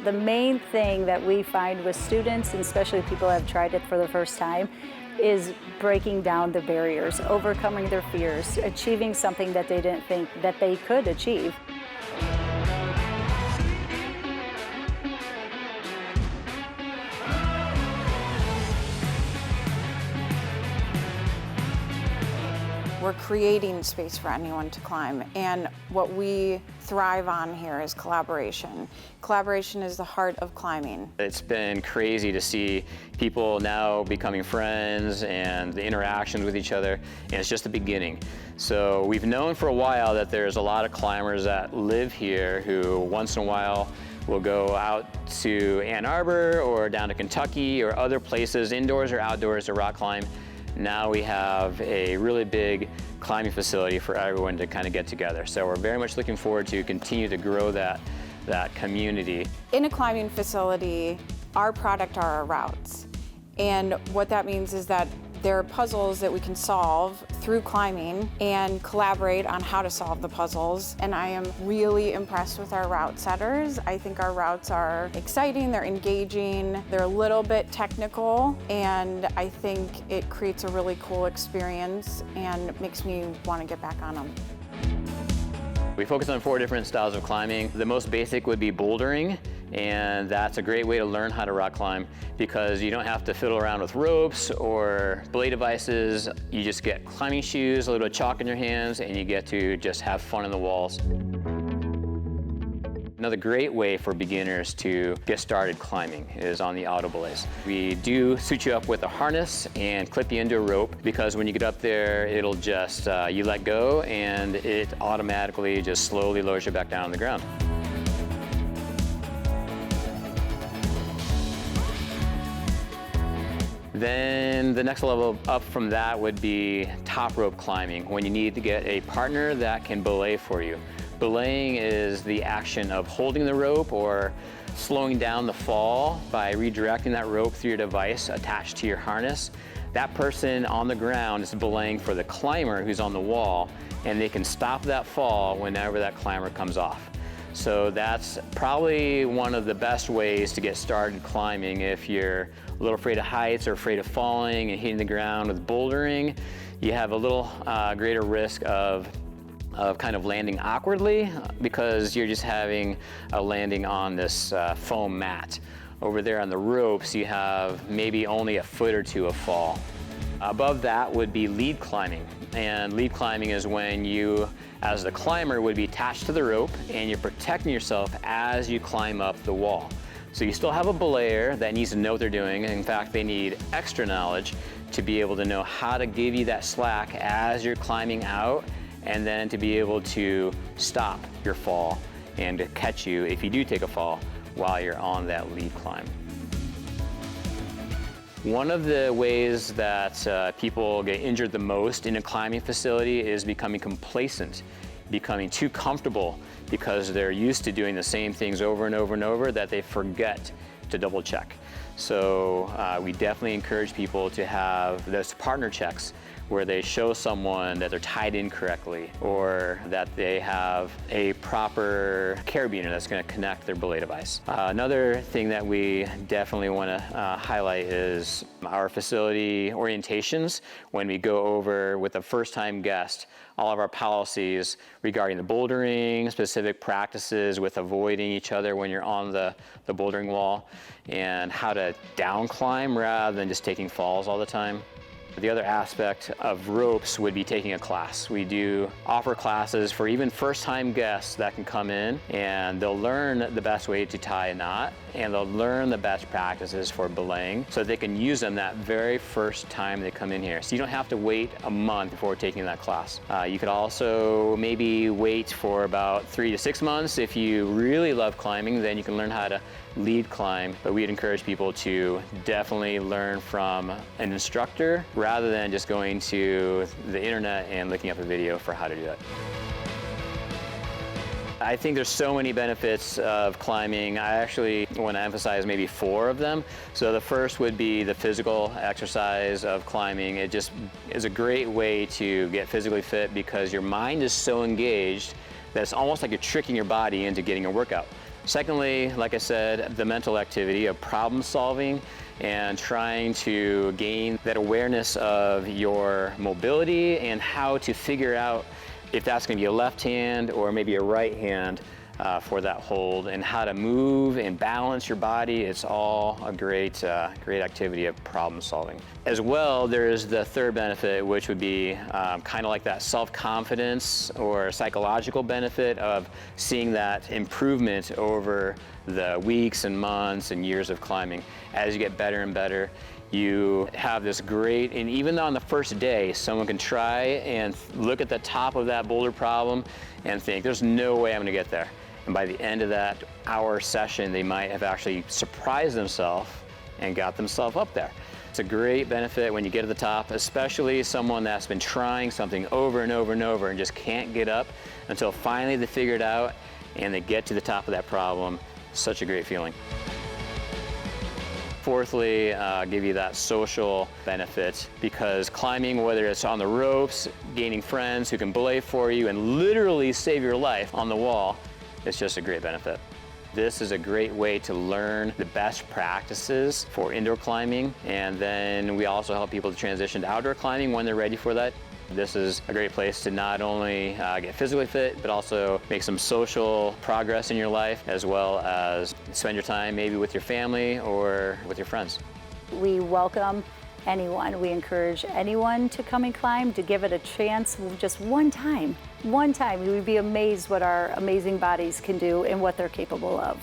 The main thing that we find with students, and especially people who have tried it for the first time, is breaking down the barriers, overcoming their fears, achieving something that they didn't think that they could achieve. We're creating space for anyone to climb, and what we thrive on here is collaboration. Collaboration is the heart of climbing. It's been crazy to see people now becoming friends and the interactions with each other, and it's just the beginning. So we've known for a while that there's a lot of climbers that live here who once in a while will go out to Ann Arbor or down to Kentucky or other places, indoors or outdoors, to rock climb. Now we have a really big climbing facility for everyone to kind of get together. So we're very much looking forward to continue to grow that community. In a climbing facility, our product are our routes. And what that means is that there are puzzles that we can solve through climbing and collaborate on how to solve the puzzles. And I am really impressed with our route setters. I think our routes are exciting, they're engaging, they're a little bit technical, and I think it creates a really cool experience and makes me want to get back on them. We focus on 4 different styles of climbing. The most basic would be bouldering, and that's a great way to learn how to rock climb because you don't have to fiddle around with ropes or belay devices. You just get climbing shoes, a little bit of chalk in your hands, and you get to just have fun in the walls. Another great way for beginners to get started climbing is on the auto belays. We do suit you up with a harness and clip you into a rope because when you get up there, it'll just, you let go and it automatically just slowly lowers you back down on the ground. Then the next level up from that would be top rope climbing, when you need to get a partner that can belay for you. Belaying is the action of holding the rope or slowing down the fall by redirecting that rope through your device attached to your harness. That person on the ground is belaying for the climber who's on the wall, and they can stop that fall whenever that climber comes off. So that's probably one of the best ways to get started climbing if you're a little afraid of heights or afraid of falling and hitting the ground with bouldering. You have a little greater risk of kind of landing awkwardly because you're just having a landing on this foam mat. Over there on the ropes, you have maybe only a foot or two of fall. Above that would be lead climbing. And lead climbing is when you, as the climber, would be attached to the rope and you're protecting yourself as you climb up the wall. So you still have a belayer that needs to know what they're doing. In fact, they need extra knowledge to be able to know how to give you that slack as you're climbing out, and then to be able to stop your fall and to catch you if you do take a fall while you're on that lead climb. One of the ways that people get injured the most in a climbing facility is becoming complacent, becoming too comfortable because they're used to doing the same things over and over and over that they forget to double check. So we definitely encourage people to have those partner checks where they show someone that they're tied in correctly or that they have a proper carabiner that's going to connect their belay device. Another thing that we definitely want to highlight is our facility orientations. When we go over with a first-time guest, all of our policies regarding the bouldering, specific practices with avoiding each other when you're on the bouldering wall, and how to down climb rather than just taking falls all the time. The other aspect of ropes would be taking a class. We do offer classes for even first-time guests that can come in, and they'll learn the best way to tie a knot, and they'll learn the best practices for belaying so they can use them that very first time they come in here. So you don't have to wait a month before taking that class. You could also maybe wait for about 3 to 6 months. If you really love climbing, then you can learn how to lead climb, but we'd encourage people to definitely learn from an instructor rather than just going to the internet and looking up a video for how to do it. I think there's so many benefits of climbing. I actually want to emphasize maybe 4 of them. So the first would be the physical exercise of climbing. It just is a great way to get physically fit because your mind is so engaged that it's almost like you're tricking your body into getting a workout. Secondly, like I said, the mental activity of problem solving and trying to gain that awareness of your mobility and how to figure out if that's going to be a left hand or maybe a right hand for that hold, and how to move and balance your body. It's all a great activity of problem solving. As well, there's the third benefit, which would be kind of like that self-confidence or psychological benefit of seeing that improvement over the weeks and months and years of climbing. As you get better and better, you have this great, and even on the first day, someone can try and look at the top of that boulder problem and think, there's no way I'm gonna get there. And by the end of that hour session, they might have actually surprised themselves and got themselves up there. It's a great benefit when you get to the top, especially someone that's been trying something over and over and over and just can't get up until finally they figure it out and they get to the top of that problem. Such a great feeling. Fourthly, give you that social benefit, because climbing, whether it's on the ropes, gaining friends who can belay for you and literally save your life on the wall, it's just a great benefit. This is a great way to learn the best practices for indoor climbing, and then we also help people to transition to outdoor climbing when they're ready for that. This is a great place to not only get physically fit, but also make some social progress in your life, as well as spend your time maybe with your family or with your friends. We welcome anyone. We encourage anyone to come and climb, to give it a chance just one time. One time, we would be amazed what our amazing bodies can do and what they're capable of.